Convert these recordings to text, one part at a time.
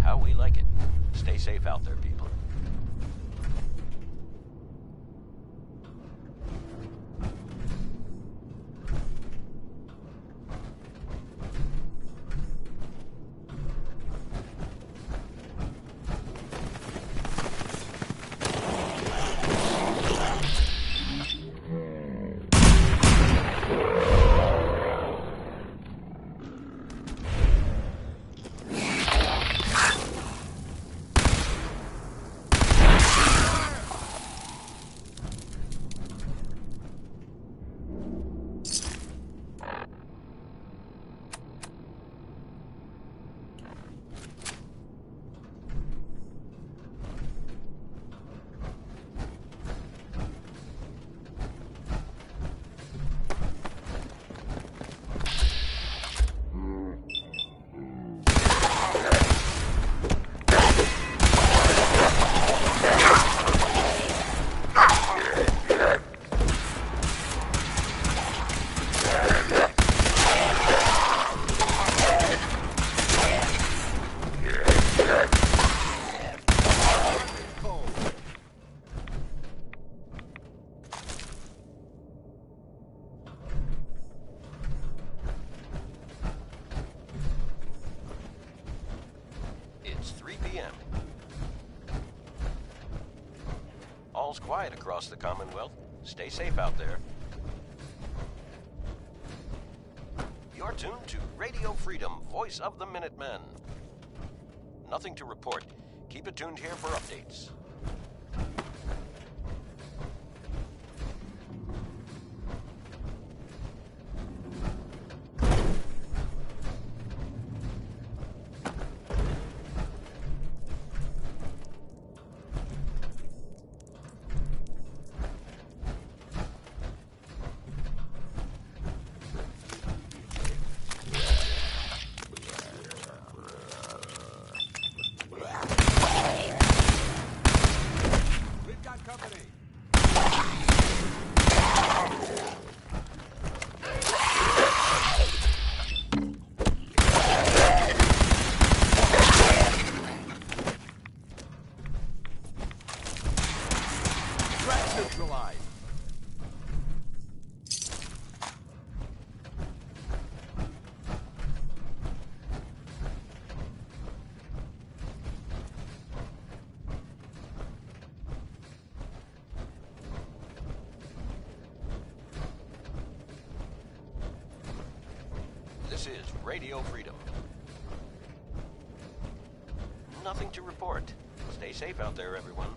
how we like it. Stay safe out there, people. It's 3 p.m. All's quiet across the Commonwealth. Stay safe out there. You're tuned to Radio Freedom, voice of the Minutemen. Nothing to report. Keep it tuned here for updates. Neutralized. This is Radio Freedom. Nothing to report. Stay safe out there, everyone.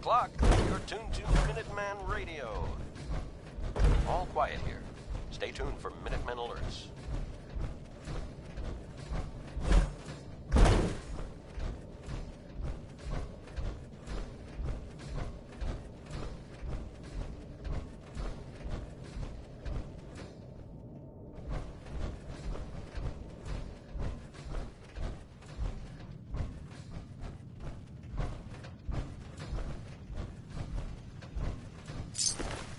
O'clock. You're tuned to Minuteman Radio. All quiet here. Stay tuned for Minutemen alerts.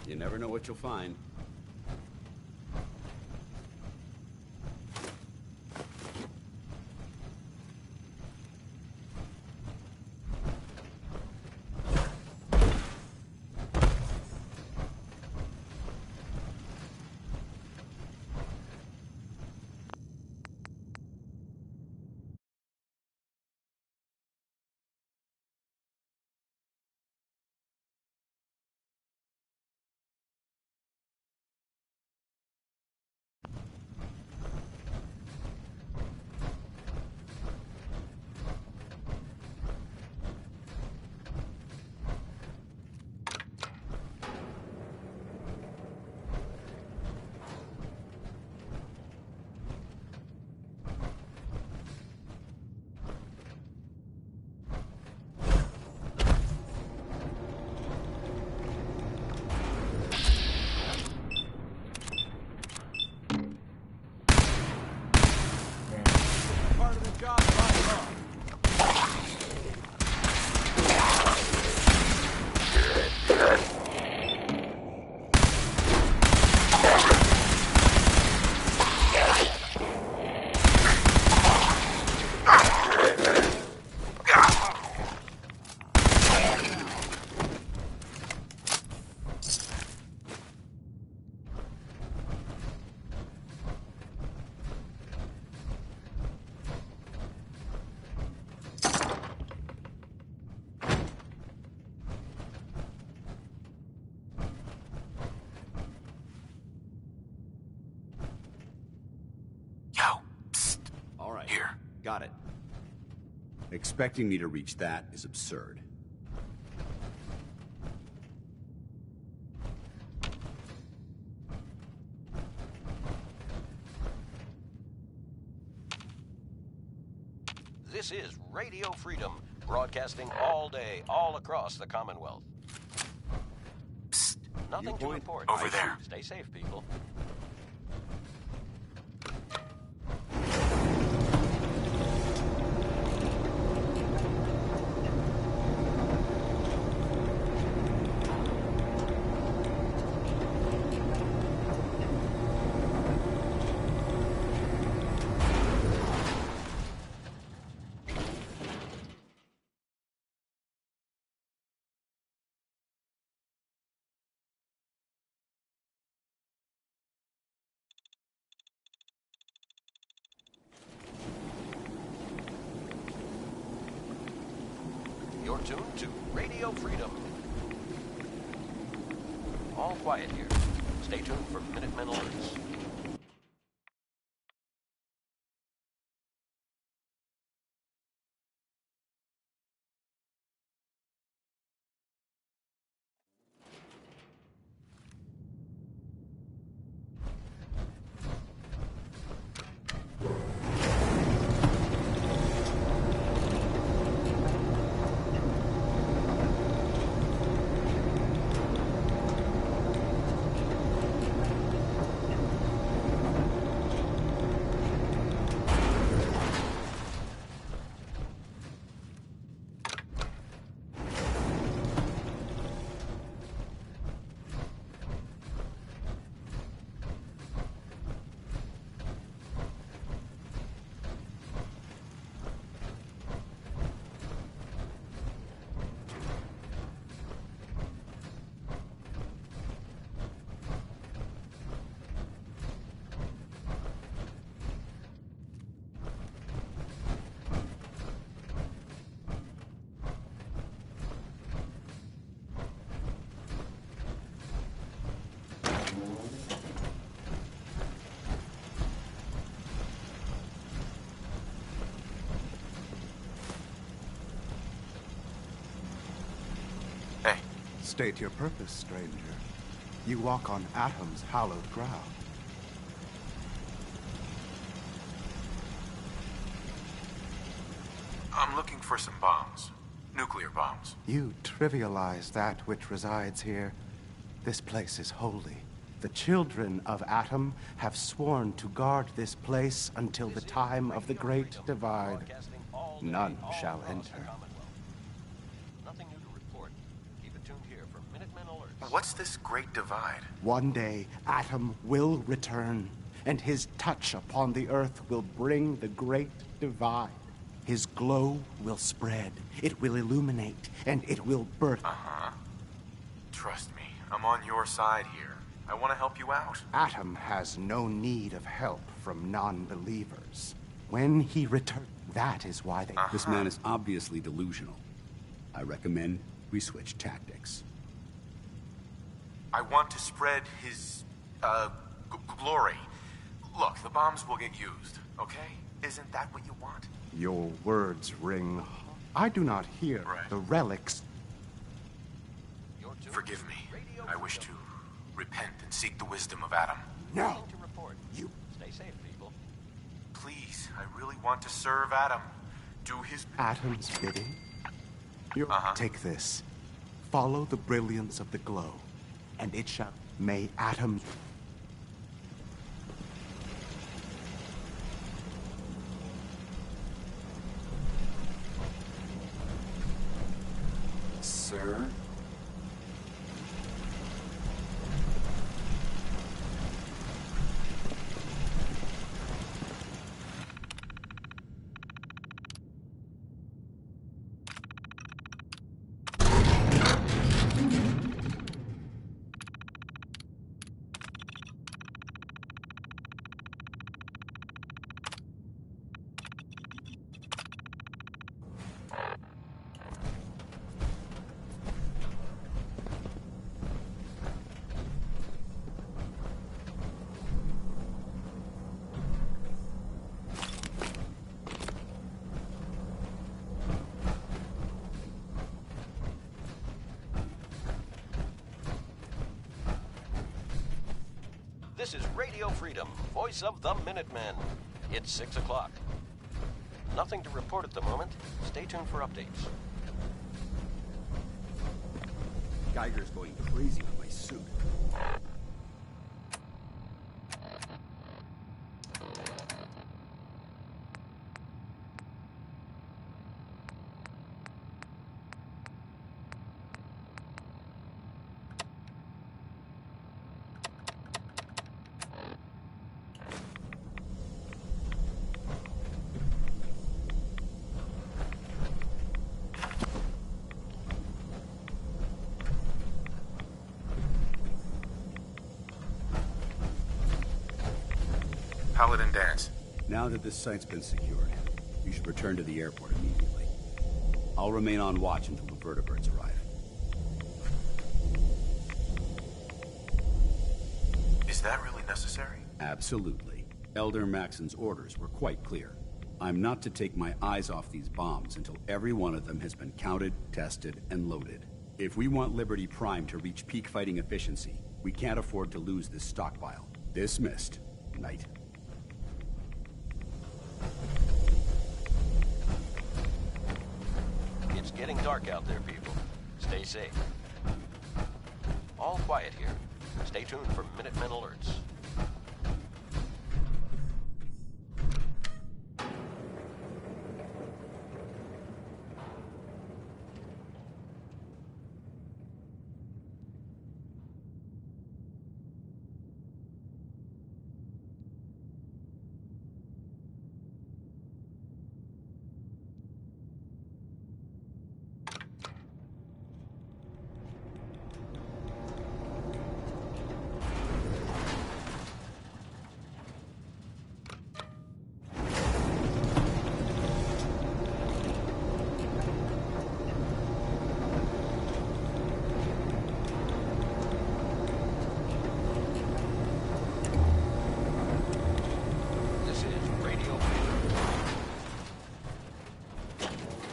You never know what you'll find. Got it. Expecting me to reach that is absurd. This is Radio Freedom, broadcasting all day, all across the Commonwealth. Psst. Nothing to report. Over there. Stay safe, people. You're tuned to Radio Freedom. All quiet here. Stay tuned for Minutemen alerts. State your purpose, stranger. You walk on Atom's hallowed ground. I'm looking for some bombs. Nuclear bombs. You trivialize that which resides here. This place is holy. The children of Atom have sworn to guard this place until the time of the Great Divide. None shall enter. Nothing new to report. Keep it tuned here for Minutemen alerts. What's this Great Divide? One day, Atom will return, and his touch upon the earth will bring the Great Divide. His glow will spread, it will illuminate, and it will birth. Trust me, I'm on your side here. I want to help you out. Atom has no need of help from non-believers. When he returns, that is why they... This man is obviously delusional. I recommend we switch tactics. I want to spread his, glory. Look, the bombs will get used, okay? Isn't that what you want? Your words ring. I do not hear Right. the relics. Forgive me. I wish to repent and seek the wisdom of Adam. No! Nothing to report. You... Stay safe, people. Please, I really want to serve Adam. Do his... Atom's bidding? Take this. Follow the brilliance of the glow, and it shall... May Atom... Sir? This is Radio Freedom, voice of the Minutemen. It's 6 o'clock. Nothing to report at the moment. Stay tuned for updates. Geiger's going crazy with my suit. Paladin Dance. Now that this site's been secured, you should return to the airport immediately. I'll remain on watch until the vertebrates arrive. Is that really necessary? Absolutely. Elder Maxon's orders were quite clear. I'm not to take my eyes off these bombs until every one of them has been counted, tested, and loaded. If we want Liberty Prime to reach peak fighting efficiency, we can't afford to lose this stockpile. Dismissed. Knight. It's getting dark out there, people. Stay safe. All quiet here. Stay tuned for Minutemen alerts.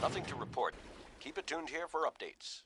Nothing to report. Keep it tuned here for updates.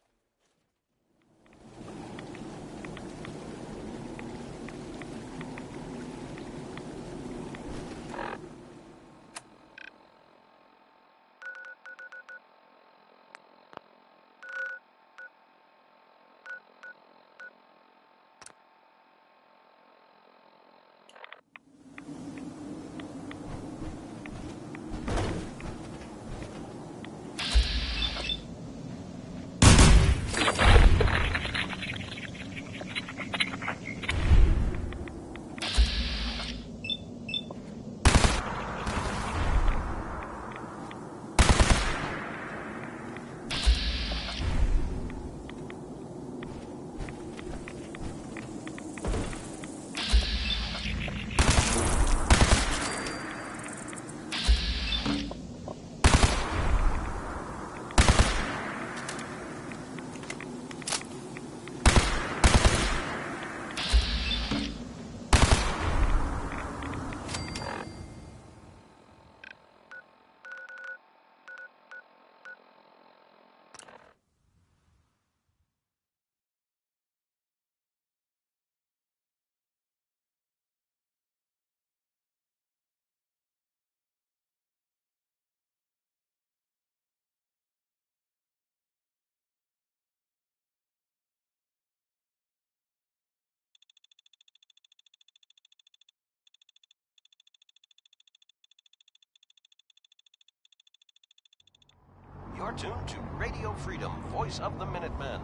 You're tuned to Radio Freedom, voice of the Minutemen.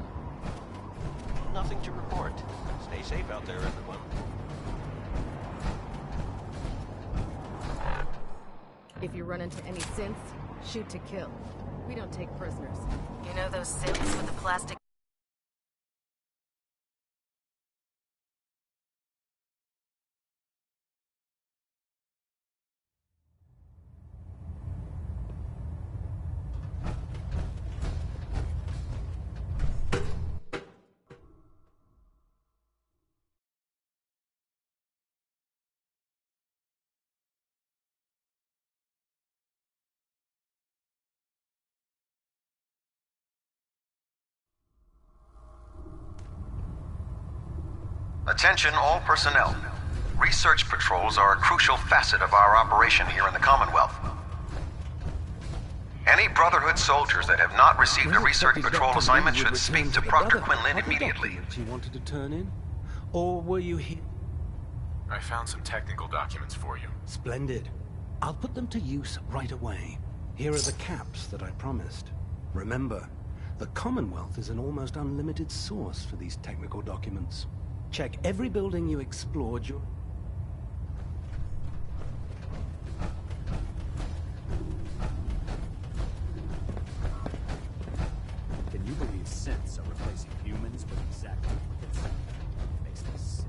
Nothing to report. Stay safe out there, everyone. If you run into any synths, shoot to kill. We don't take prisoners. You know those synths with the plastic... Attention all personnel. Research patrols are a crucial facet of our operation here in the Commonwealth. Any Brotherhood soldiers that have not received a research patrol assignment should speak to Proctor Quinlan immediately. You wanted to turn in? Or were you here? I found some technical documents for you. Splendid. I'll put them to use right away. Here are the caps that I promised. Remember, the Commonwealth is an almost unlimited source for these technical documents. Check every building you explored your... Can you believe synths are replacing humans with exact duplicates? It makes me sick.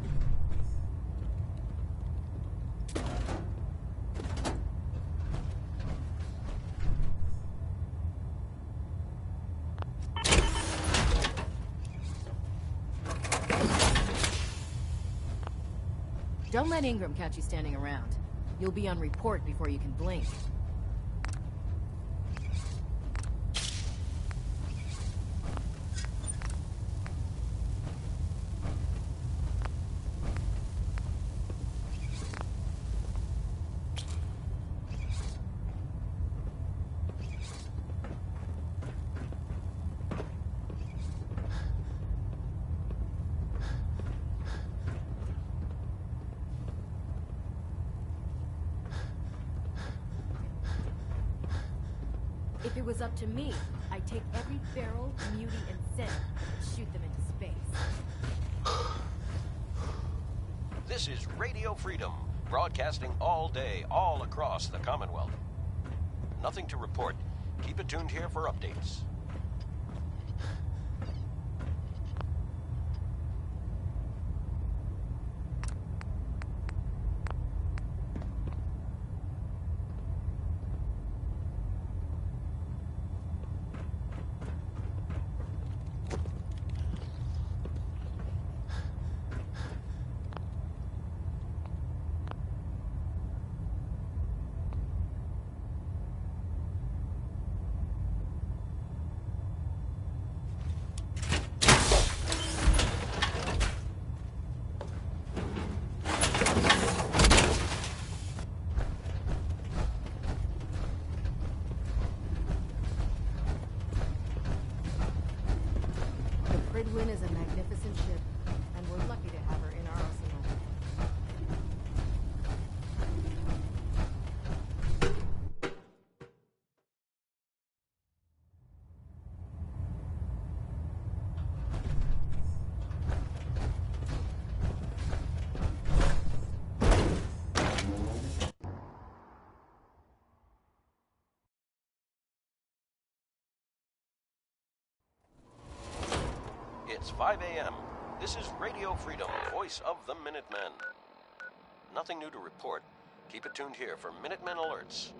Don't let Ingram catch you standing around. You'll be on report before you can blink. If it was up to me, I'd take every Feral, Mutie, and Synth and shoot them into space. This is Radio Freedom, broadcasting all day, all across the Commonwealth. Nothing to report. Keep it tuned here for updates. Ridwin is a magnificent ship, and we're lucky to have her in our arsenal. It's 5 a.m. This is Radio Freedom, voice of the Minutemen. Nothing new to report. Keep it tuned here for Minutemen alerts.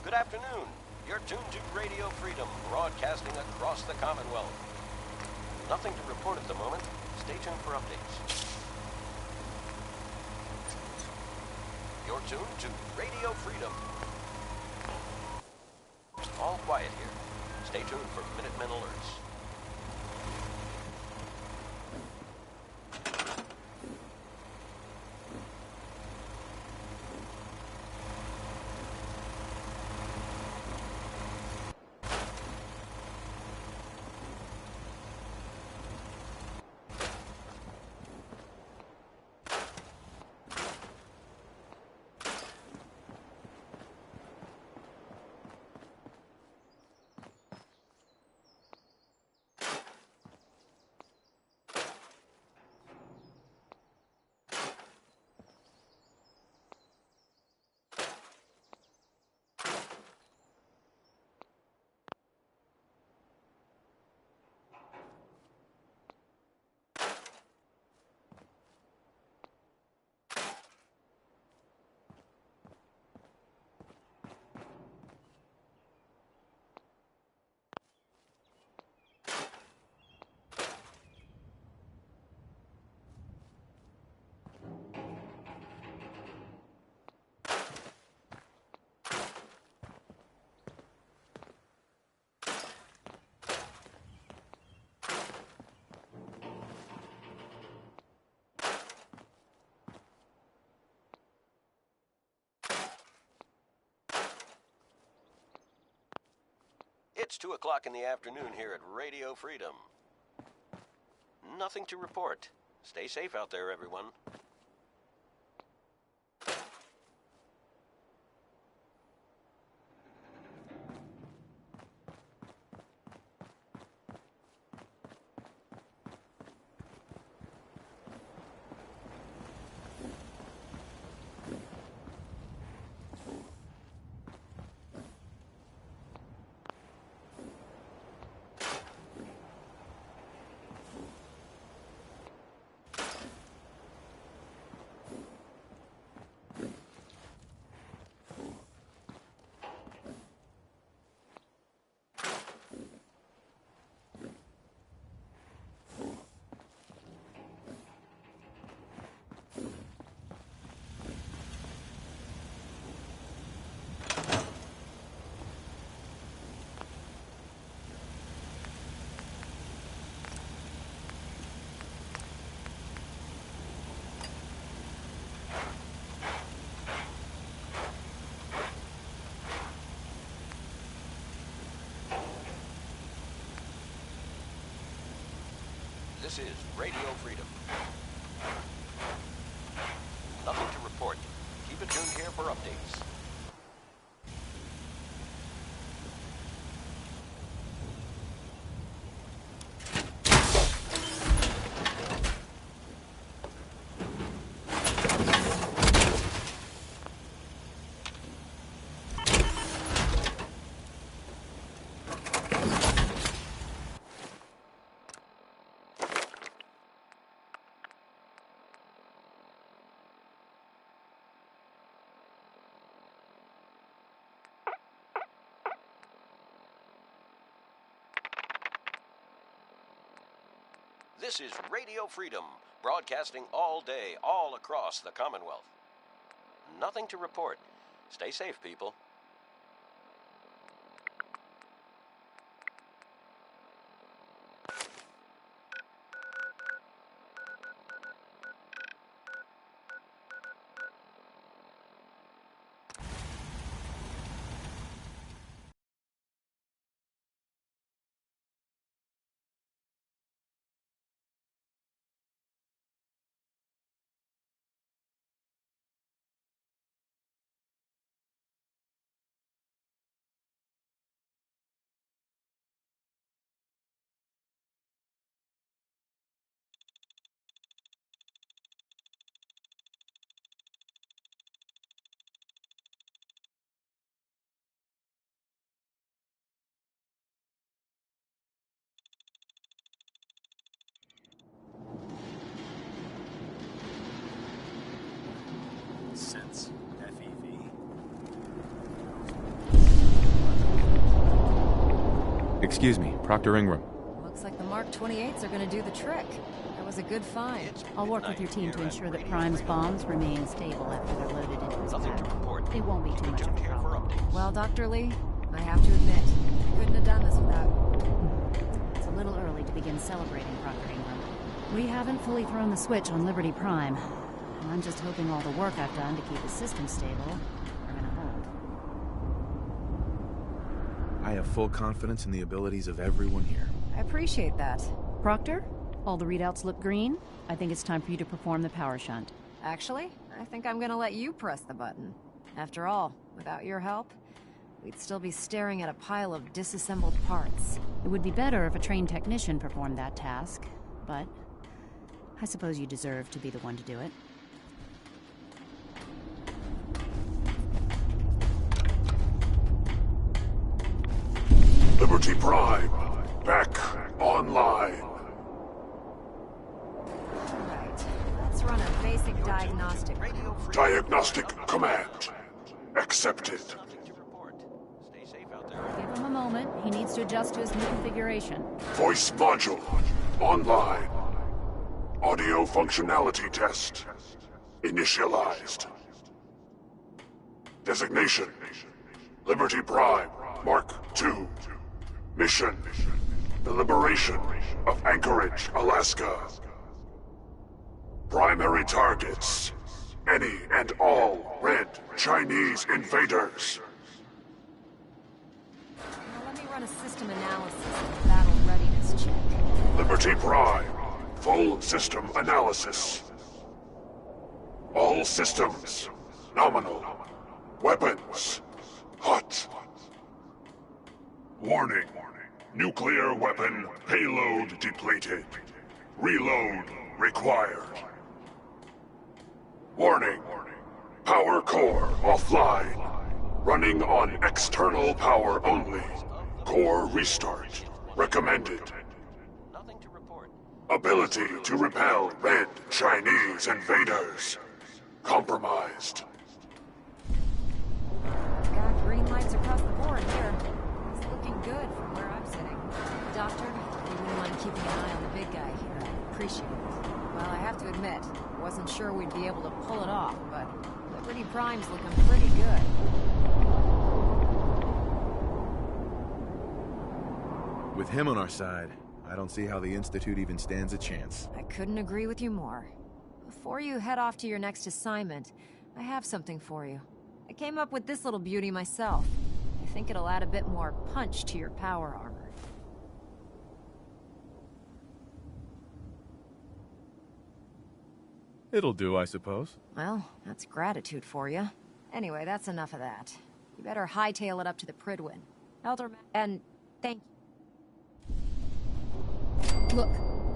Good afternoon. You're tuned to Radio Freedom, broadcasting across the Commonwealth. Nothing to report at the moment. Stay tuned for updates. You're tuned to Radio Freedom. All quiet here. Stay tuned for Minutemen alerts. It's 2 o'clock in the afternoon here at Radio Freedom. Nothing to report. Stay safe out there, everyone. This is Radio Freedom. Nothing to report. Keep it tuned here for updates. This is Radio Freedom, broadcasting all day, all across the Commonwealth. Nothing to report. Stay safe, people. Sense. FEV. Excuse me, Proctor Ingram. Looks like the Mark 28s are gonna do the trick. That was a good find. I'll work with your team to ensure that Prime's bombs remain stable after they're loaded into his Nothing to pack. report. It won't be too much of a Tuned here for problem. updates. Well, Dr. Lee, I have to admit, I couldn't have done this without you. It's a little early to begin celebrating, Proctor Ingram. We haven't fully thrown the switch on Liberty Prime. I'm just hoping all the work I've done to keep the system stable are gonna hold. I have full confidence in the abilities of everyone here. I appreciate that. Proctor, all the readouts look green. I think it's time for you to perform the power shunt. Actually, I think I'm gonna let you press the button. After all, without your help, we'd still be staring at a pile of disassembled parts. It would be better if a trained technician performed that task, but I suppose you deserve to be the one to do it. Liberty Prime, back online. Right. Let's run a basic diagnostic. Diagnostic command accepted. Nothing to report. Stay safe out there. Give him a moment. He needs to adjust to his new configuration. Voice module online. Audio functionality test initialized. Designation: Liberty Prime Mark II. Mission: the liberation of Anchorage, Alaska. Primary targets: any and all red Chinese invaders. Now let me run a system analysis and battle readiness check. Liberty Prime, full system analysis. All systems nominal. Weapons hot. Warning. Nuclear weapon payload depleted. Reload required. Warning. Power core offline. Running on external power only. Core restart recommended. Nothing to report. Ability to repel red Chinese invaders compromised. Got green lights across the board here. It's looking good from where I'm sitting. Doctor, you wouldn't mind keeping an eye on the big guy here. I appreciate it. Well, I have to admit, wasn't sure we'd be able to pull it off, but Liberty Prime's looking pretty good. With him on our side, I don't see how the Institute even stands a chance. I couldn't agree with you more. Before you head off to your next assignment, I have something for you. I came up with this little beauty myself. I think it'll add a bit more punch to your power armor. It'll do, I suppose. Well, that's gratitude for you. Anyway, that's enough of that. You better hightail it up to the Pridwin. Elder and thank you. Look,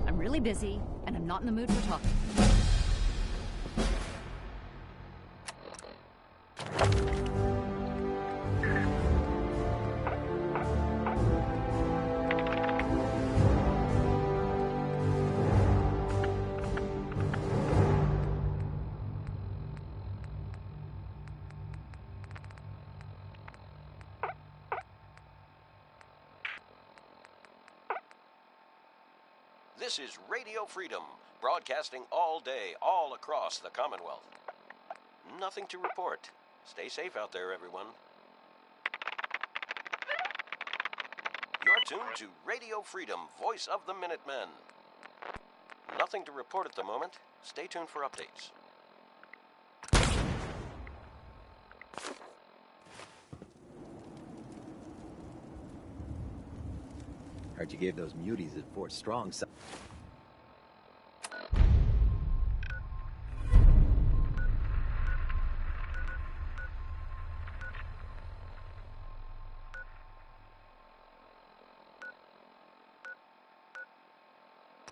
I'm really busy, and I'm not in the mood for talking. This is Radio Freedom, broadcasting all day, all across the Commonwealth. Nothing to report. Stay safe out there, everyone. You're tuned to Radio Freedom, voice of the Minutemen. Nothing to report at the moment. Stay tuned for updates. Heard you gave those muties at Fort Strong some...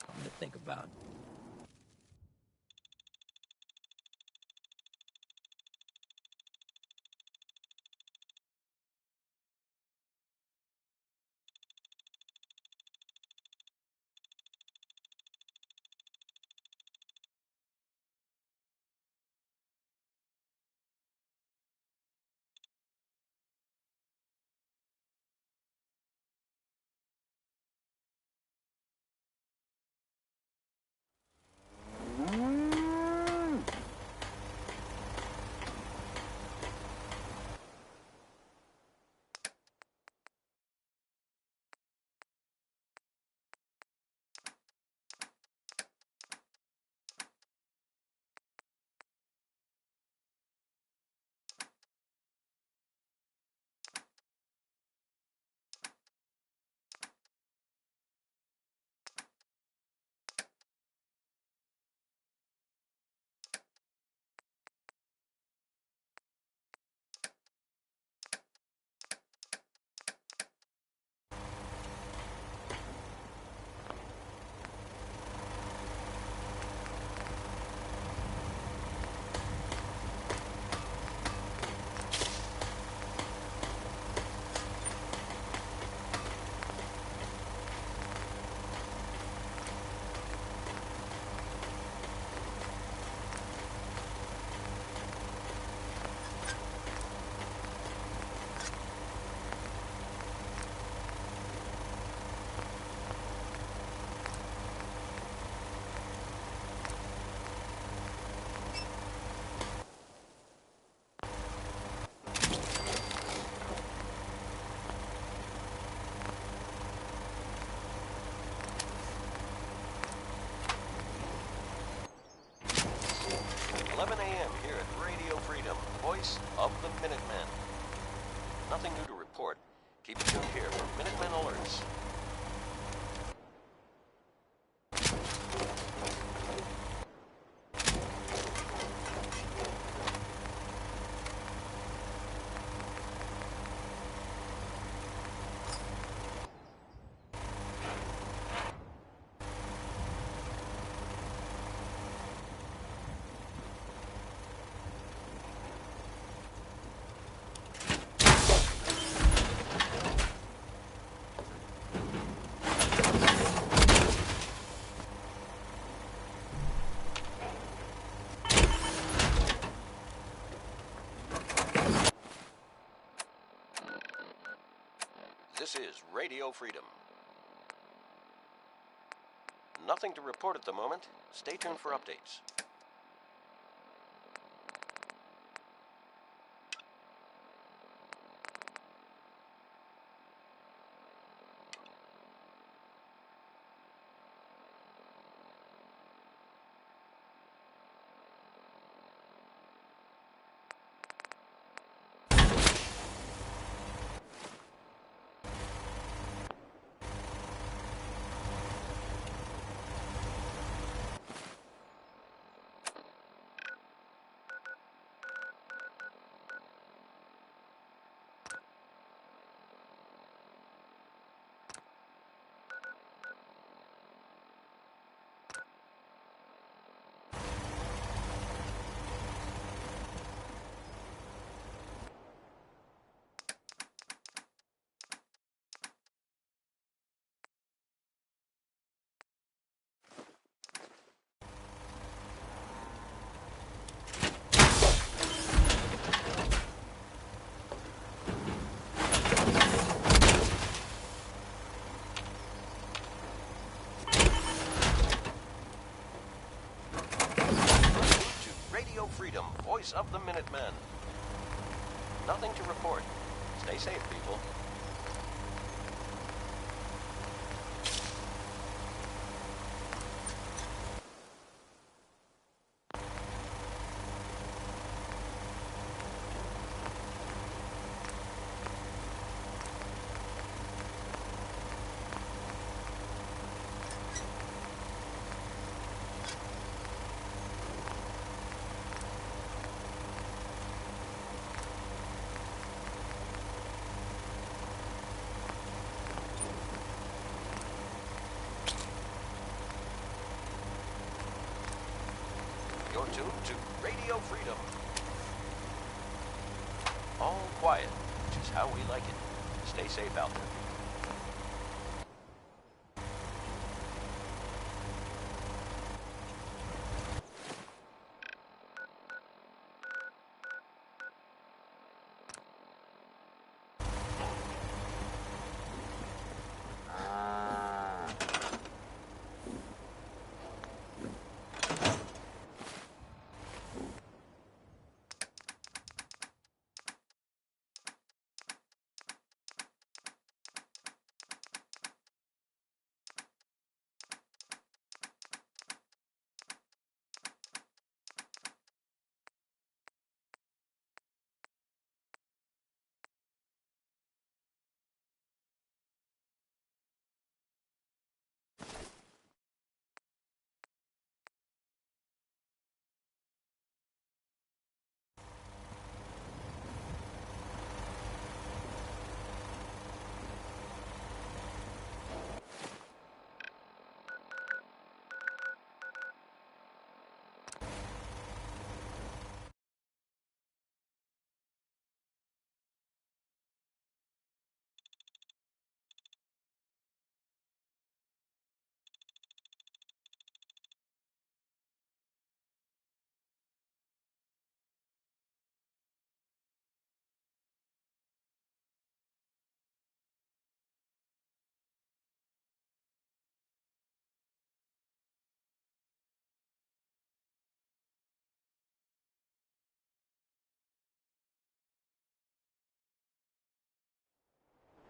something to think about. This is Radio Freedom. Nothing to report at the moment. Stay tuned for updates. Freedom, voice of the Minutemen. Nothing to report. Stay safe, people. You're tuned to Radio Freedom. All quiet, which is how we like it. Stay safe out there.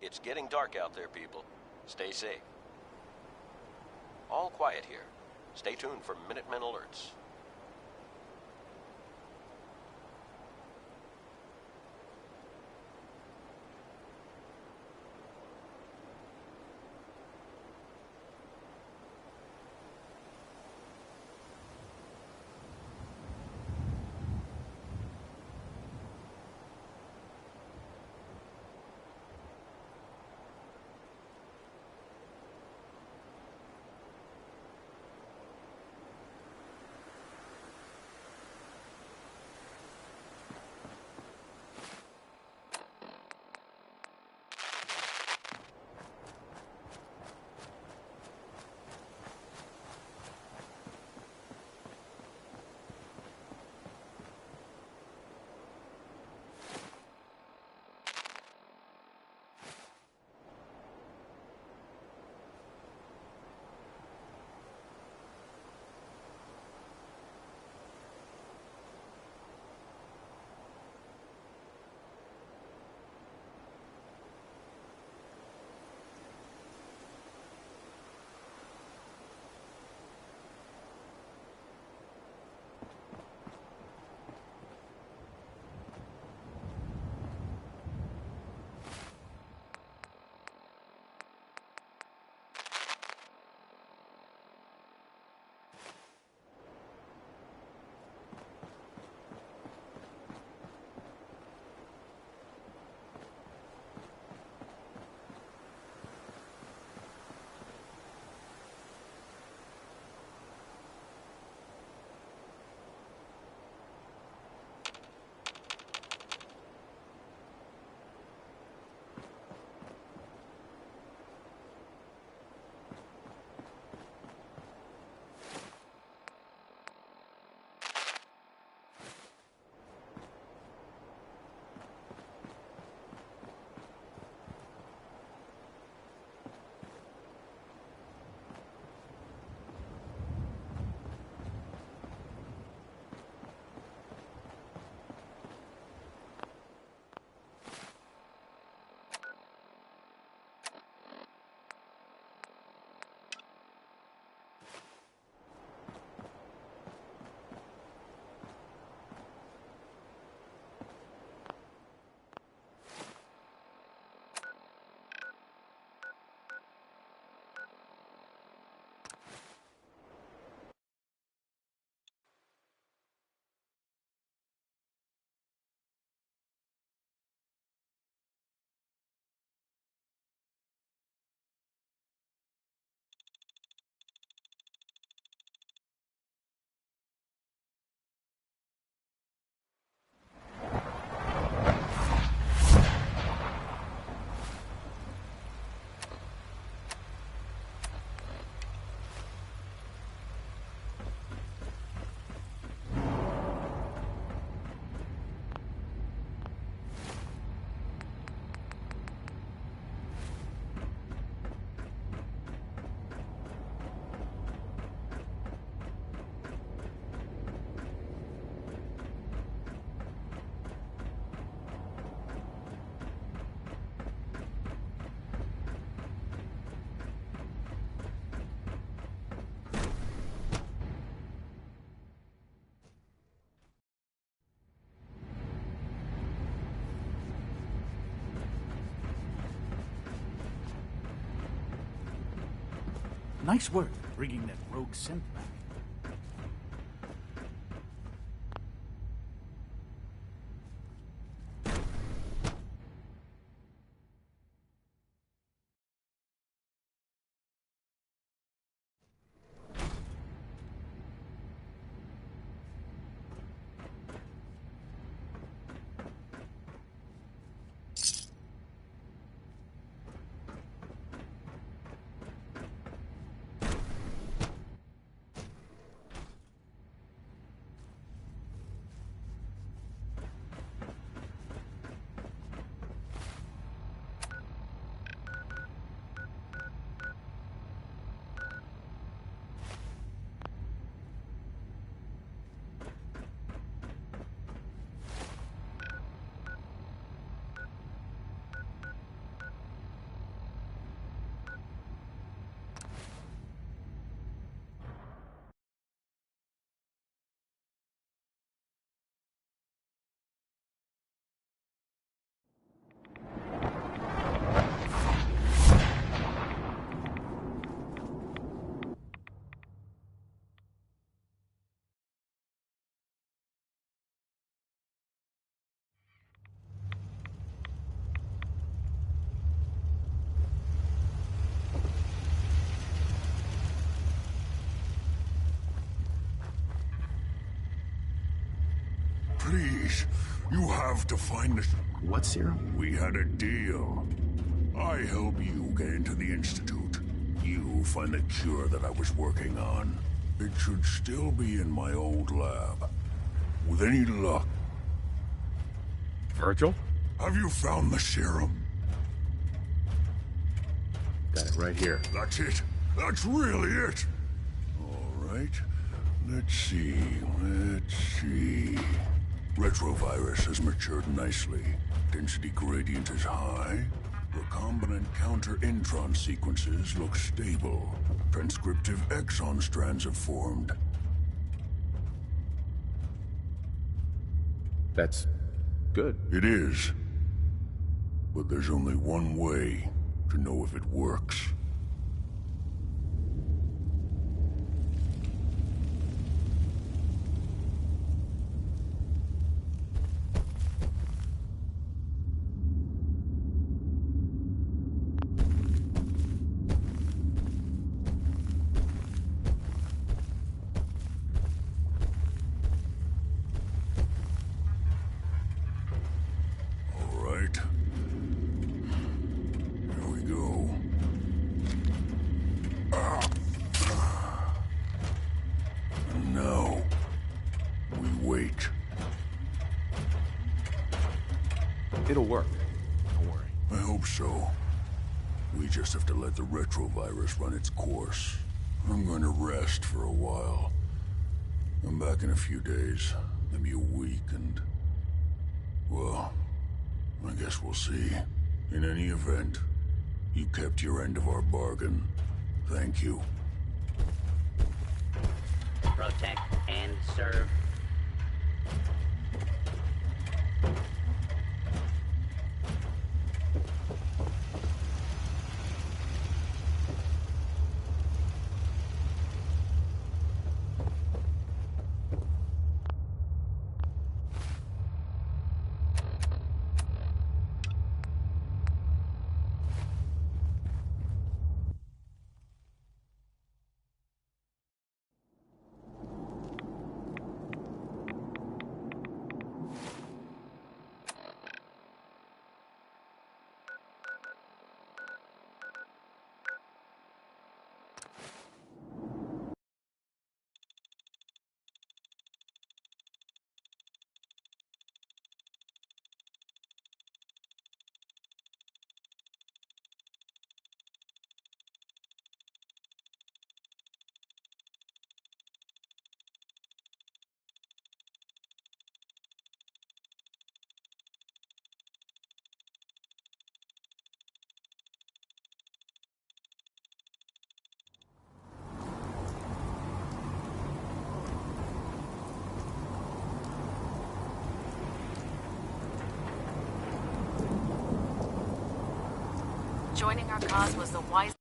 It's getting dark out there, people. Stay safe. All quiet here. Stay tuned for Minutemen alerts. Nice work bringing that rogue synth back. Please, you have to find the... What serum? We had a deal. I help you get into the Institute. You find the cure that I was working on. It should still be in my old lab. With any luck. Virgil? Have you found the serum? Got it right here. That's it. That's really it. All right. Let's see. Retrovirus has matured nicely. Density gradient is high. Recombinant counter-intron sequences look stable. Transcriptive exon strands have formed. That's good. It is. But there's only one way to know if it works. It'll work. Don't worry. I hope so. We just have to let the retrovirus run its course. I'm going to rest for a while. I'm back in a few days, maybe a week, and... well, I guess we'll see. In any event, you kept your end of our bargain. Thank you. Protect and serve. Joining our cause was the wise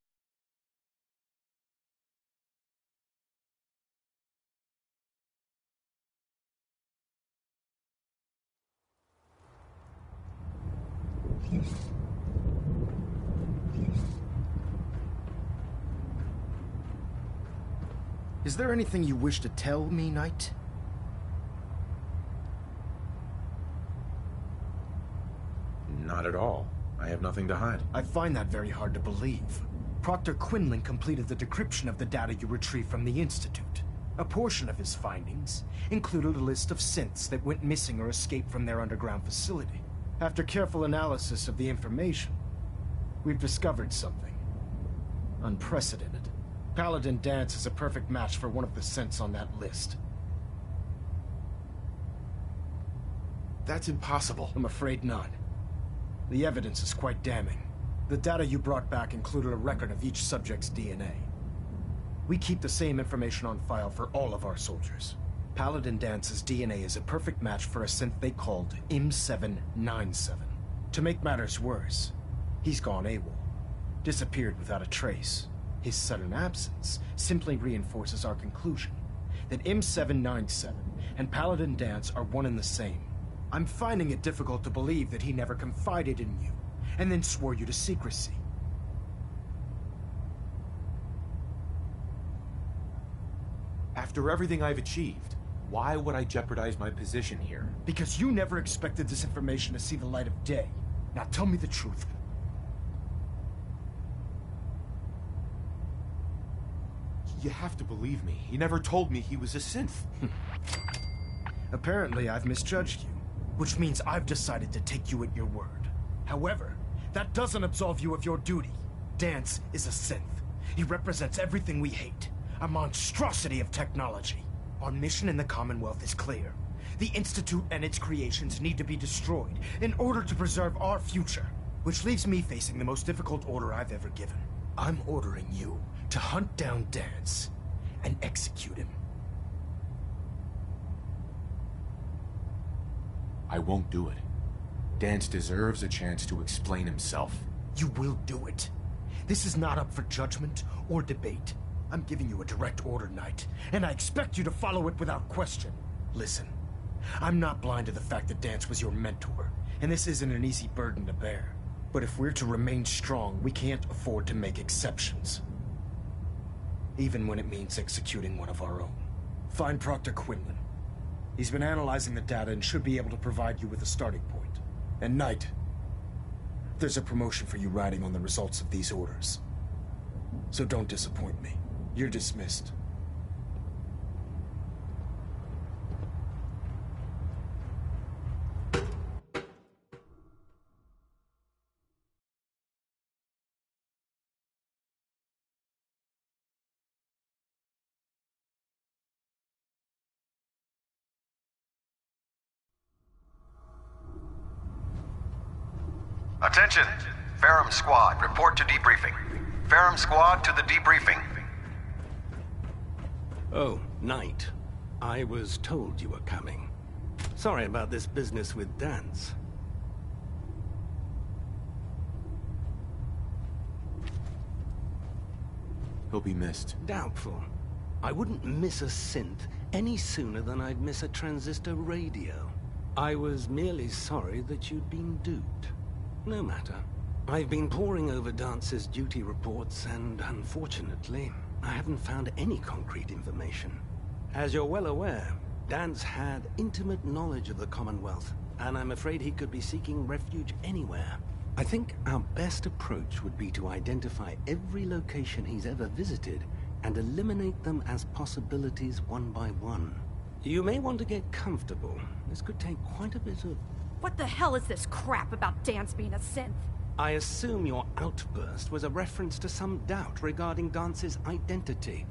Is there anything you wish to tell me, Knight? Not at all. I have nothing to hide. I find that very hard to believe. Proctor Quinlan completed the decryption of the data you retrieved from the Institute. A portion of his findings included a list of synths that went missing or escaped from their underground facility. After careful analysis of the information, we've discovered something unprecedented. Paladin Danse is a perfect match for one of the synths on that list. That's impossible. I'm afraid not. The evidence is quite damning. The data you brought back included a record of each subject's DNA. We keep the same information on file for all of our soldiers. Paladin Dance's DNA is a perfect match for a synth they called M797. To make matters worse, he's gone AWOL. Disappeared without a trace. His sudden absence simply reinforces our conclusion that M797 and Paladin Danse are one and the same. I'm finding it difficult to believe that he never confided in you, and then swore you to secrecy. After everything I've achieved, why would I jeopardize my position here? Because you never expected this information to see the light of day. Now tell me the truth. You have to believe me. He never told me he was a synth. Apparently, I've misjudged you, which means I've decided to take you at your word. However, that doesn't absolve you of your duty. Danse is a synth. He represents everything we hate, a monstrosity of technology. Our mission in the Commonwealth is clear. The Institute and its creations need to be destroyed in order to preserve our future, which leaves me facing the most difficult order I've ever given. I'm ordering you to hunt down Danse and execute him. I won't do it. Danse deserves a chance to explain himself. You will do it. This is not up for judgment or debate. I'm giving you a direct order, Knight, and I expect you to follow it without question. Listen, I'm not blind to the fact that Danse was your mentor, and this isn't an easy burden to bear. But if we're to remain strong, we can't afford to make exceptions. Even when it means executing one of our own. Find Proctor Quinlan. He's been analyzing the data and should be able to provide you with a starting point. And Knight, there's a promotion for you riding on the results of these orders. So don't disappoint me. You're dismissed. Attention! Ferrum Squad, report to debriefing. Ferrum Squad to the debriefing. Oh, Knight. I was told you were coming. Sorry about this business with Danse. He'll be missed. Doubtful. I wouldn't miss a synth any sooner than I'd miss a transistor radio. I was merely sorry that you'd been duped. No matter. I've been poring over Dance's duty reports, and unfortunately, I haven't found any concrete information. As you're well aware, Danse had intimate knowledge of the Commonwealth, and I'm afraid he could be seeking refuge anywhere. I think our best approach would be to identify every location he's ever visited and eliminate them as possibilities one by one. You may want to get comfortable. This could take quite a bit of... What the hell is this crap about Danse being a synth? I assume your outburst was a reference to some doubt regarding Dance's identity.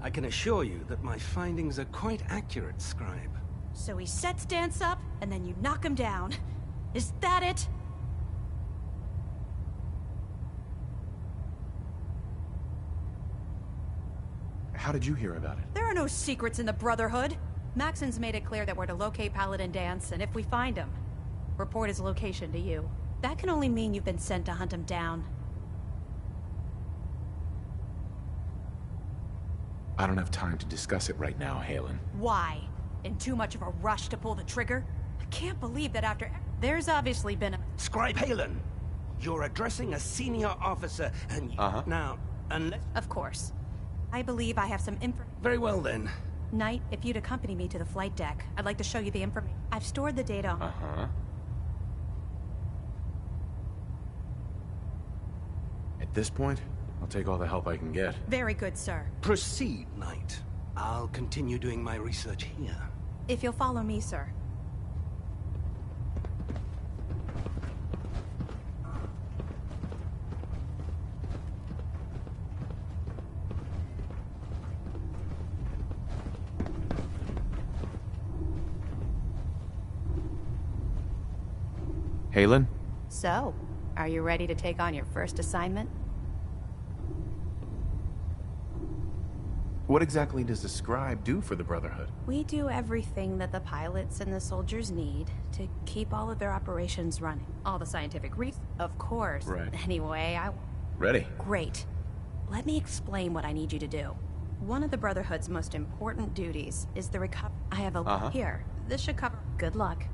I can assure you that my findings are quite accurate, Scribe. So he sets Danse up, and then you knock him down. Is that it? How did you hear about it? There are no secrets in the Brotherhood. Maxon's made it clear that we're to locate Paladin Danse, and if we find him, report his location to you. That can only mean you've been sent to hunt him down. I don't have time to discuss it right now, Haylen. Why? In too much of a rush to pull the trigger? I can't believe that after There's obviously been a... Scribe Halen, you're addressing a senior officer, and now, unless... Of course. I believe I have some information. Very well, then. Knight, if you'd accompany me to the flight deck, I'd like to show you the information. I've stored the data on... At this point, I'll take all the help I can get. Very good, sir. Proceed, Knight. I'll continue doing my research here. If you'll follow me, sir. Halen? So, are you ready to take on your first assignment? What exactly does the scribe do for the Brotherhood? We do everything that the pilots and the soldiers need to keep all of their operations running. All the scientific research, of course. Right. Anyway, Ready. Great. Let me explain what I need you to do. One of the Brotherhood's most important duties is the recovery. I have a here. This should cover. Good luck.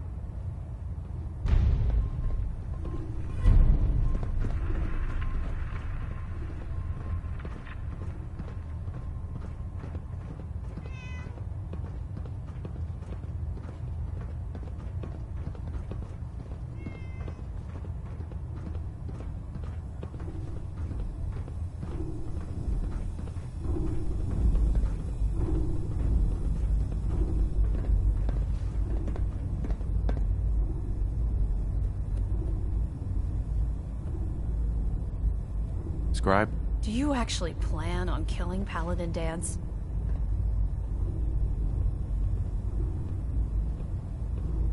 Scribe? Do you actually plan on killing Paladin Danse?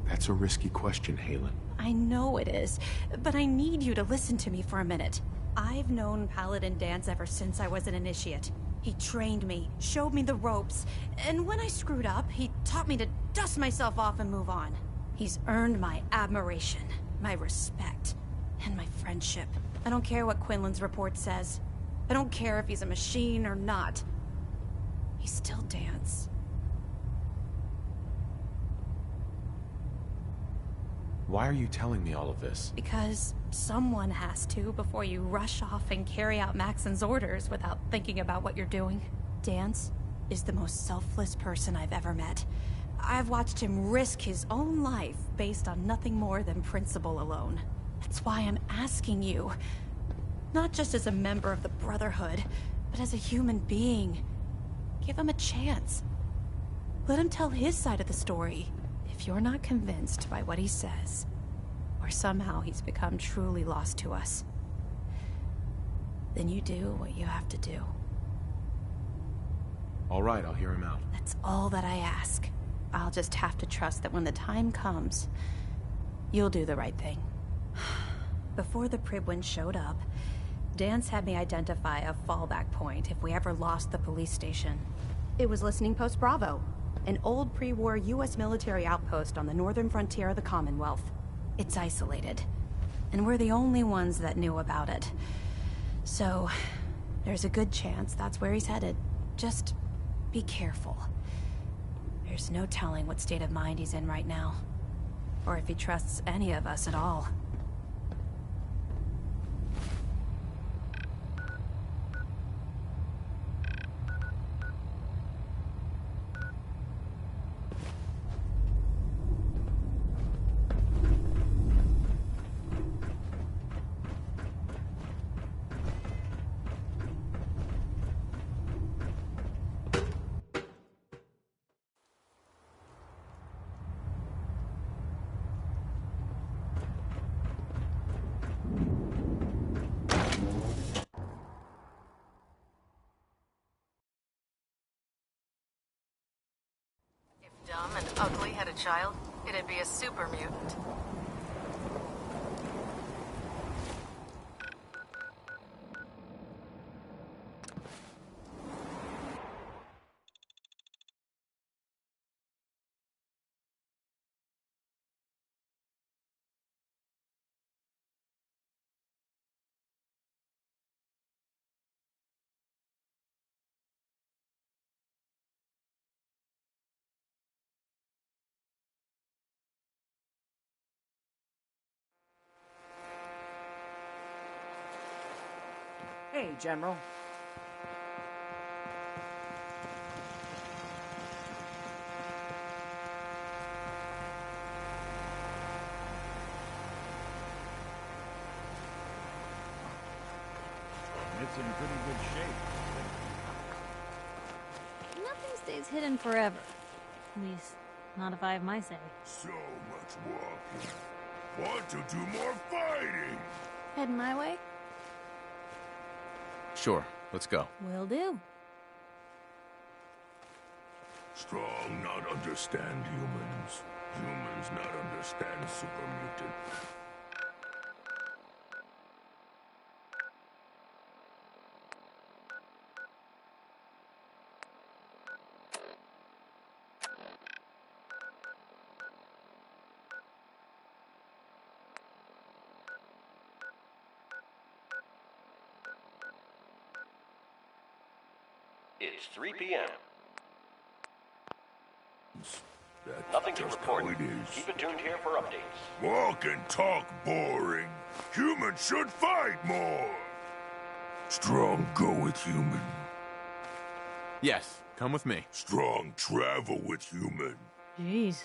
That's a risky question, Halen. I know it is, but I need you to listen to me for a minute. I've known Paladin Danse ever since I was an initiate. He trained me, showed me the ropes, and when I screwed up, he taught me to dust myself off and move on. He's earned my admiration, my respect, and my friendship. I don't care what Quinlan's report says. I don't care if he's a machine or not. He's still Danse. Why are you telling me all of this? Because someone has to before you rush off and carry out Maxon's orders without thinking about what you're doing. Danse is the most selfless person I've ever met. I've watched him risk his own life based on nothing more than principle alone. That's why I'm asking you. Not just as a member of the Brotherhood, but as a human being. Give him a chance. Let him tell his side of the story. If you're not convinced by what he says, or somehow he's become truly lost to us, then you do what you have to do. All right, I'll hear him out. That's all that I ask. I'll just have to trust that when the time comes, you'll do the right thing. Before the Pribwin showed up, Danse had me identify a fallback point if we ever lost the police station. It was Listening Post Bravo, an old pre-war US military outpost on the northern frontier of the Commonwealth. It's isolated, and we're the only ones that knew about it. So, there's a good chance that's where he's headed. Just be careful. There's no telling what state of mind he's in right now, or if he trusts any of us at all. Dumb and ugly had a child, it'd be a super mutant. General. It's in pretty good shape. Nothing stays hidden forever. At least, not if I have my say. So much walking. Want to do more fighting? Heading my way? Sure, let's go. Will do. Strong not understand humans. Humans not understand super mutant. It's 3 p.m. That's Nothing to just report. how it is. Keep it tuned here for updates. Walk and talk boring. Humans should fight more. Strong go with human. Yes, come with me. Strong travel with human. Jeez,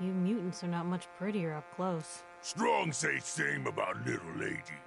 you mutants are not much prettier up close. Strong say same about little lady.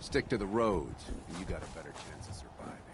Stick to the roads, and you got a better chance of surviving.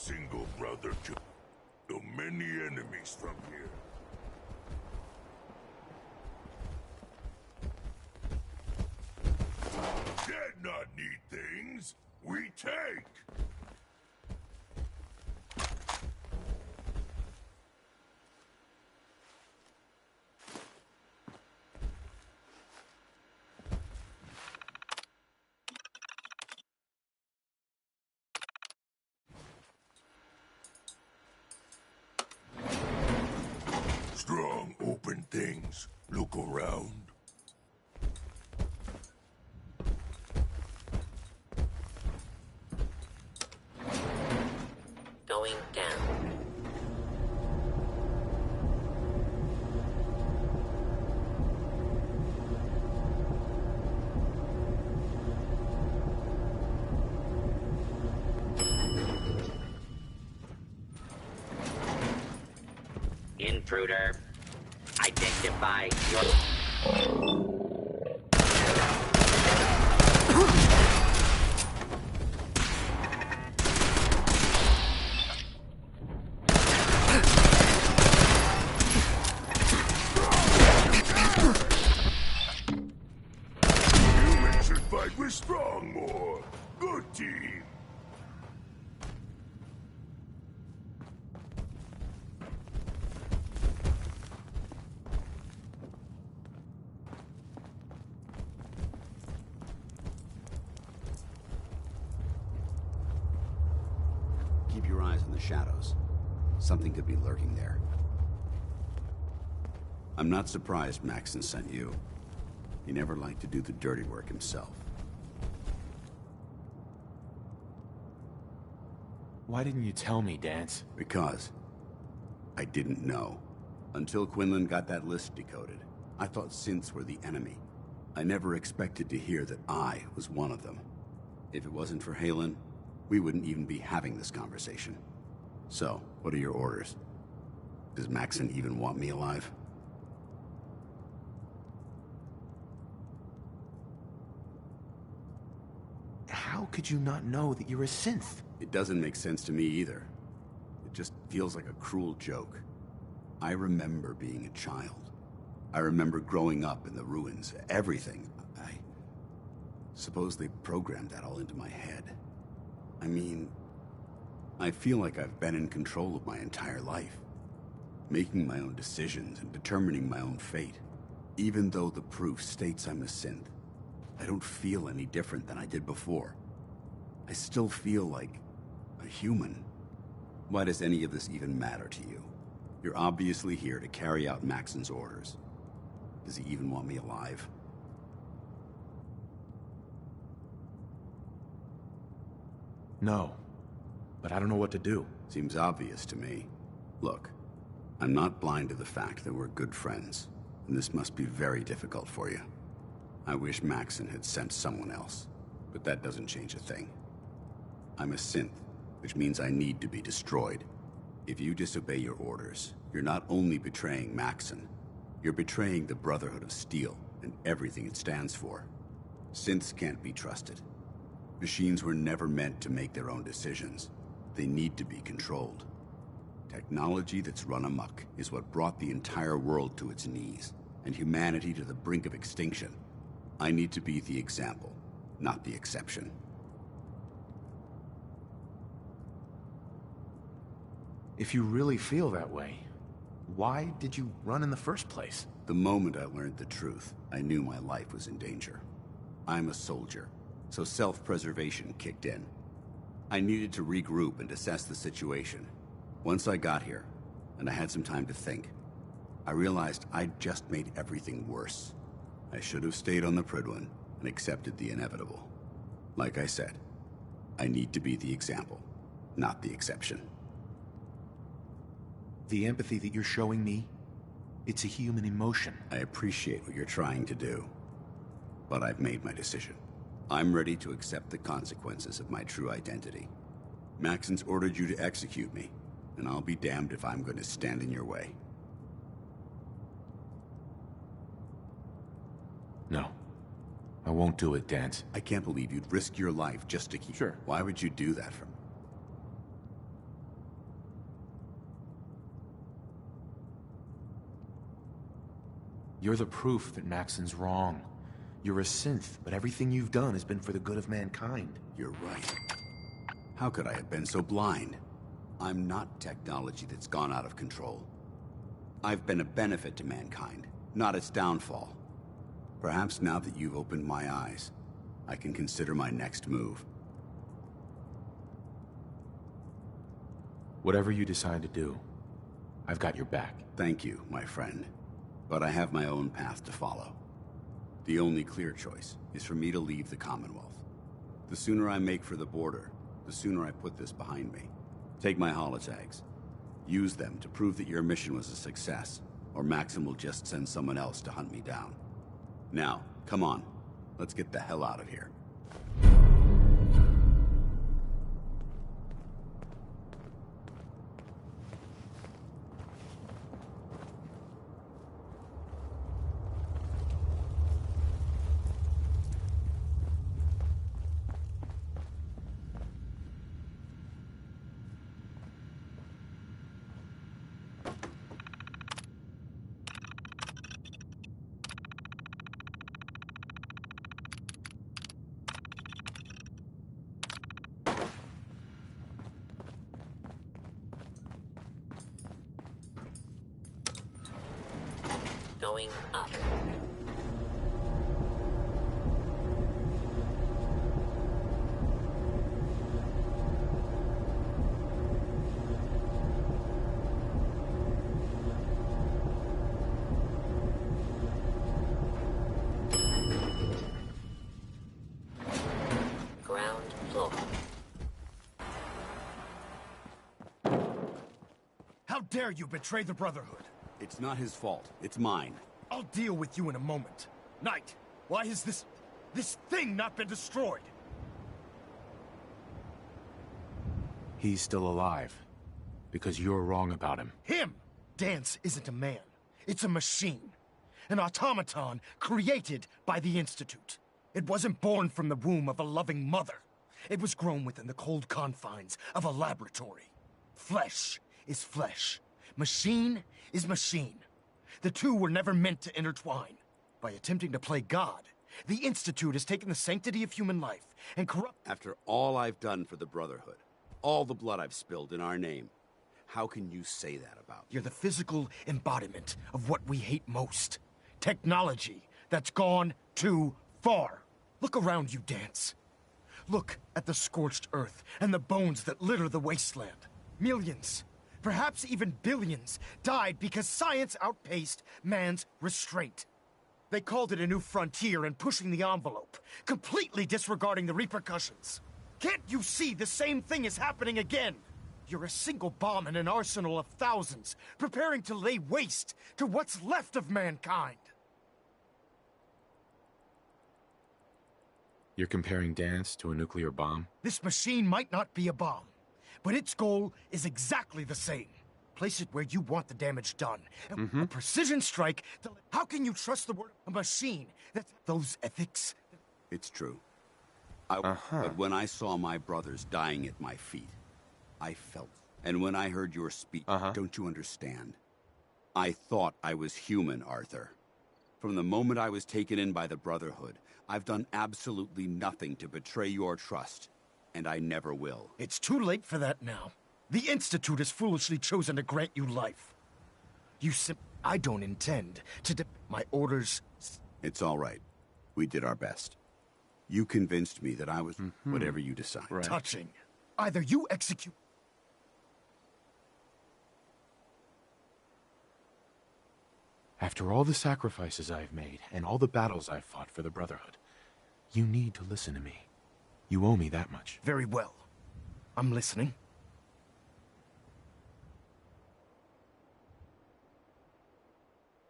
single brother killed so many enemies from here. Dead not need things, we take! Strong, open things. Look around. Going down. Intruder, identify your... Humans should fight with strong more. Good team. Keep your eyes on the shadows. Something could be lurking there. I'm not surprised Maxson sent you. He never liked to do the dirty work himself. Why didn't you tell me, Danse? Because I didn't know. Until Quinlan got that list decoded, I thought synths were the enemy. I never expected to hear that I was one of them. If it wasn't for Haylen, we wouldn't even be having this conversation. So, what are your orders? Does Maxson even want me alive? How could you not know that you're a synth? It doesn't make sense to me either. It just feels like a cruel joke. I remember being a child. I remember growing up in the ruins. Everything. I suppose they programmed that all into my head. I mean, I feel like I've been in control of my entire life. Making my own decisions and determining my own fate. Even though the proof states I'm a synth, I don't feel any different than I did before. I still feel like a human. Why does any of this even matter to you? You're obviously here to carry out Maxson's orders. Does he even want me alive? No. But I don't know what to do. Seems obvious to me. Look, I'm not blind to the fact that we're good friends, and this must be very difficult for you. I wish Maxson had sent someone else, but that doesn't change a thing. I'm a synth, which means I need to be destroyed. If you disobey your orders, you're not only betraying Maxson, you're betraying the Brotherhood of Steel and everything it stands for. Synths can't be trusted. Machines were never meant to make their own decisions. They need to be controlled. Technology that's run amok is what brought the entire world to its knees, and humanity to the brink of extinction. I need to be the example, not the exception. If you really feel that way, why did you run in the first place? The moment I learned the truth, I knew my life was in danger. I'm a soldier, so self-preservation kicked in. I needed to regroup and assess the situation. Once I got here, and I had some time to think, I realized I'd just made everything worse. I should have stayed on the Prydwen and accepted the inevitable. Like I said, I need to be the example, not the exception. The empathy that you're showing me, it's a human emotion. I appreciate what you're trying to do, but I've made my decision. I'm ready to accept the consequences of my true identity. Maxson's ordered you to execute me, and I'll be damned if I'm going to stand in your way. No. I won't do it, Danse. I can't believe you'd risk your life just to keep... Sure. Why would you do that for me? You're the proof that Maxon's wrong. You're a synth, but everything you've done has been for the good of mankind. You're right. How could I have been so blind? I'm not technology that's gone out of control. I've been a benefit to mankind, not its downfall. Perhaps now that you've opened my eyes, I can consider my next move. Whatever you decide to do, I've got your back. Thank you, my friend. But I have my own path to follow. The only clear choice is for me to leave the Commonwealth. The sooner I make for the border, the sooner I put this behind me. Take my holotags. Use them to prove that your mission was a success, or Maxim will just send someone else to hunt me down. Now, come on. Let's get the hell out of here. Going up. Ground floor. How dare you betray the Brotherhood? It's not his fault. It's mine. I'll deal with you in a moment. Knight, why has this thing not been destroyed? He's still alive. Because you're wrong about him. Him! Dance isn't a man. It's a machine. An automaton created by the Institute. It wasn't born from the womb of a loving mother. It was grown within the cold confines of a laboratory. Flesh is flesh. Machine is machine. The two were never meant to intertwine. By attempting to play God, the Institute has taken the sanctity of human life and corrupt... After all I've done for the Brotherhood, all the blood I've spilled in our name, how can you say that about me? You're the physical embodiment of what we hate most. Technology that's gone too far. Look around you, Dance. Look at the scorched earth and the bones that litter the wasteland. Millions, perhaps even billions, died because science outpaced man's restraint. They called it a new frontier and pushing the envelope, completely disregarding the repercussions. Can't you see the same thing is happening again? You're a single bomb in an arsenal of thousands, preparing to lay waste to what's left of mankind. You're comparing Dance to a nuclear bomb? This machine might not be a bomb, but its goal is exactly the same. Place it where you want the damage done. A precision strike. How can you trust the word of a machine? Those ethics. It's true. But when I saw my brothers dying at my feet, I felt. And when I heard your speech, don't you understand? I thought I was human, Arthur. From the moment I was taken in by the Brotherhood, I've done absolutely nothing to betray your trust. And I never will. It's too late for that now. The Institute has foolishly chosen to grant you life. I don't intend to my orders. It's all right. We did our best. You convinced me that I was whatever you decide. Right. Touching. Either you execute... After all the sacrifices I've made, and all the battles I've fought for the Brotherhood, you need to listen to me. You owe me that much. Very well. I'm listening.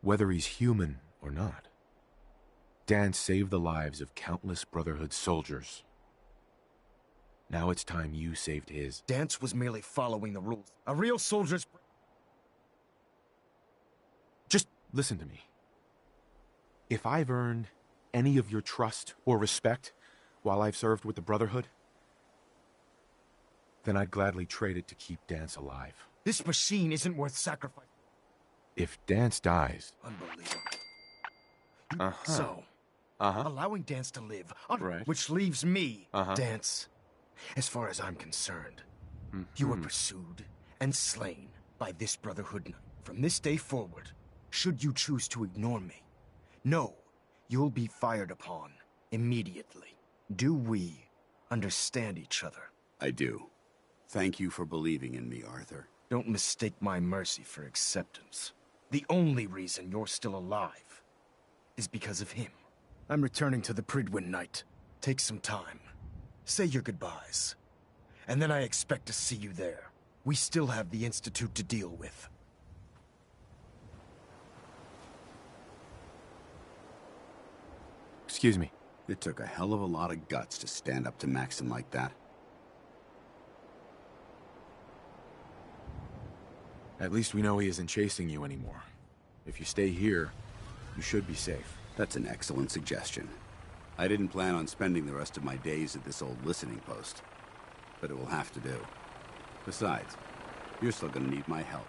Whether he's human or not, Dan saved the lives of countless Brotherhood soldiers. Now it's time you saved his. Dance was merely following the rules. A real soldier's... Just listen to me. If I've earned any of your trust or respect while I've served with the Brotherhood, then I'd gladly trade it to keep Dance alive. This machine isn't worth sacrificing. If Dance dies... Unbelievable. So, allowing Dance to live, which leaves me, Dance, as far as I'm concerned, you were pursued and slain by this Brotherhood. From this day forward, should you choose to ignore me, know you'll be fired upon immediately. Do we understand each other? I do. Thank you for believing in me, Arthur. Don't mistake my mercy for acceptance. The only reason you're still alive is because of him. I'm returning to the Prydwen Night. Take some time. Say your goodbyes. And then I expect to see you there. We still have the Institute to deal with. Excuse me. It took a hell of a lot of guts to stand up to Maxson like that. At least we know he isn't chasing you anymore. If you stay here, you should be safe. That's an excellent suggestion. I didn't plan on spending the rest of my days at this old listening post, but it will have to do. Besides, you're still gonna need my help,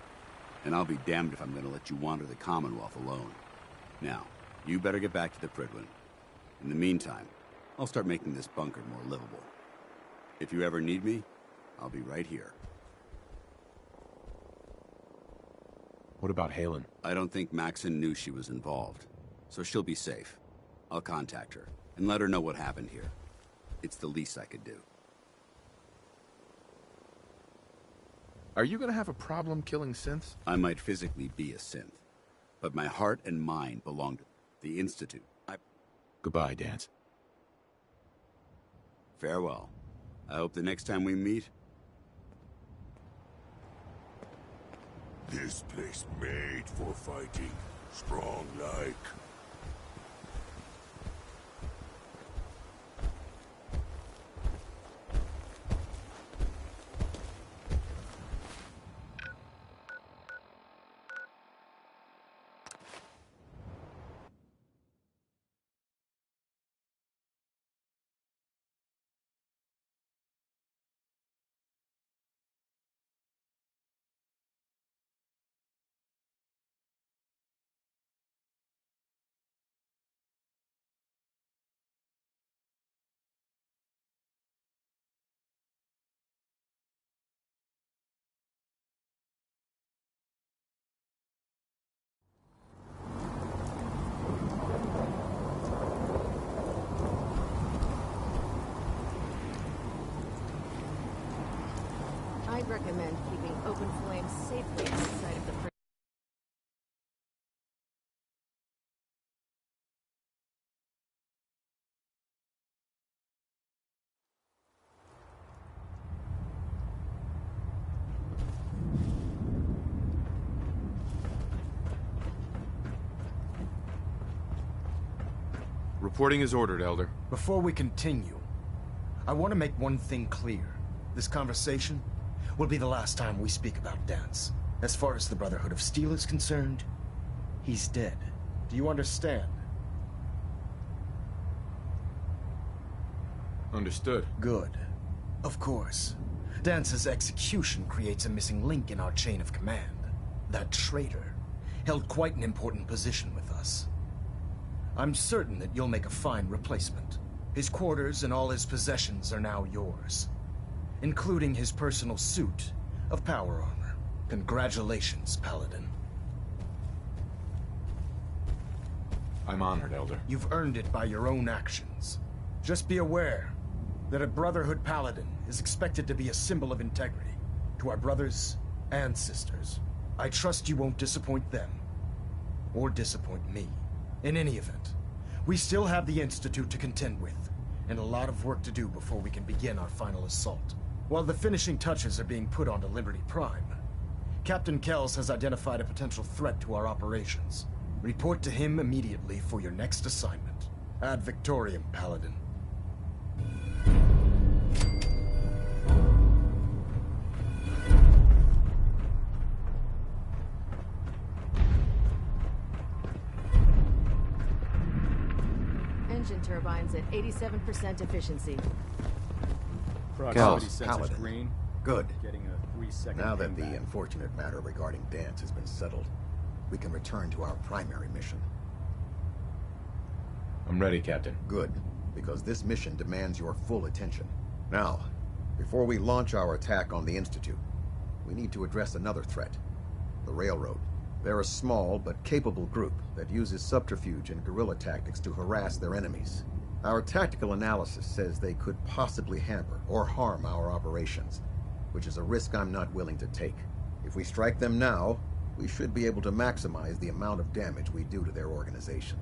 and I'll be damned if I'm gonna let you wander the Commonwealth alone. Now, you better get back to the Prydwen. In the meantime, I'll start making this bunker more livable. If you ever need me, I'll be right here. What about Haylen? I don't think Maxson knew she was involved, so she'll be safe. I'll contact her and let her know what happened here. It's the least I could do. Are you gonna have a problem killing synths? I might physically be a synth, but my heart and mind belong to the Institute. Goodbye, Dance. Farewell. I hope the next time we meet... This place made for fighting. Strong like. I'd recommend keeping open flames safely inside of the Reporting is ordered, Elder. Before we continue, I want to make one thing clear. This conversation will be the last time we speak about Dance. As far as the Brotherhood of Steel is concerned, he's dead. Do you understand? Understood. Good. Of course. Dance's execution creates a missing link in our chain of command. That traitor held quite an important position with us. I'm certain that you'll make a fine replacement. His quarters and all his possessions are now yours, including his personal suit of power armor. Congratulations, Paladin. I'm honored, Elder. You've earned it by your own actions. Just be aware that a Brotherhood Paladin is expected to be a symbol of integrity to our brothers and sisters. I trust you won't disappoint them, or disappoint me. In any event, we still have the Institute to contend with, and a lot of work to do before we can begin our final assault. While the finishing touches are being put onto Liberty Prime, Captain Kells has identified a potential threat to our operations. Report to him immediately for your next assignment. Ad Victoriam, Paladin. Engine turbines at 87% efficiency. Kells, Paladin. Green. Good. Getting a 3-second Now that the payback. unfortunate matter regarding Dance has been settled, we can return to our primary mission. I'm ready, Captain. Good, because this mission demands your full attention. Now, before we launch our attack on the Institute, we need to address another threat. The Railroad. They're a small but capable group that uses subterfuge and guerrilla tactics to harass their enemies. Our tactical analysis says they could possibly hamper or harm our operations, which is a risk I'm not willing to take. If we strike them now, we should be able to maximize the amount of damage we do to their organization.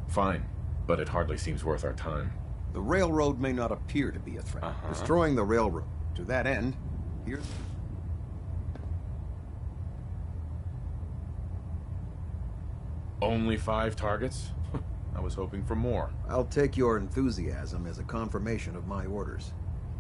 Fine, but it hardly seems worth our time. The Railroad may not appear to be a threat. Destroying the Railroad. To that end, here's... Only 5 targets? I was hoping for more. I'll take your enthusiasm as a confirmation of my orders.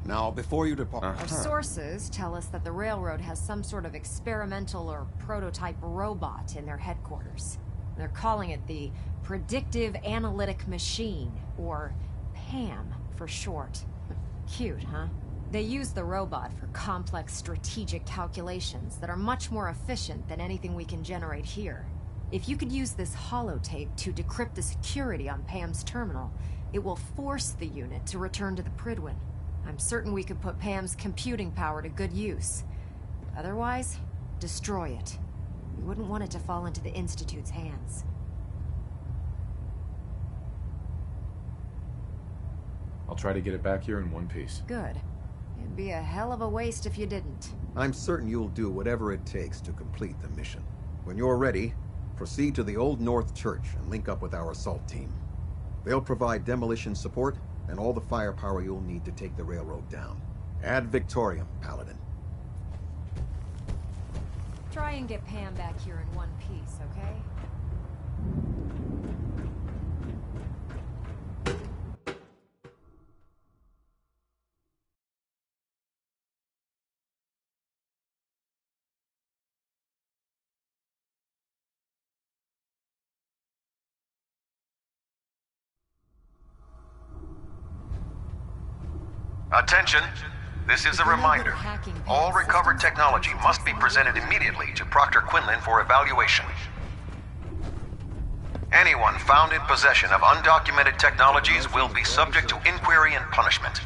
Now, before you depart... Our sources tell us that the Railroad has some sort of experimental or prototype robot in their headquarters. They're calling it the Predictive Analytic Machine, or PAM for short. Cute, huh? They use the robot for complex strategic calculations that are much more efficient than anything we can generate here. If you could use this holotape to decrypt the security on PAM's terminal, it will force the unit to return to the Prydwen. I'm certain we could put PAM's computing power to good use. Otherwise, destroy it. We wouldn't want it to fall into the Institute's hands. I'll try to get it back here in one piece. Good. It'd be a hell of a waste if you didn't. I'm certain you'll do whatever it takes to complete the mission. When you're ready, proceed to the Old North Church and link up with our assault team. They'll provide demolition support and all the firepower you'll need to take the railroad down. Ad Victoriam, Paladin. Try and get Pam back here in one piece, okay? Attention! This is a reminder. All recovered technology must be presented immediately to Proctor Quinlan for evaluation. Anyone found in possession of undocumented technologies will be subject to inquiry and punishment.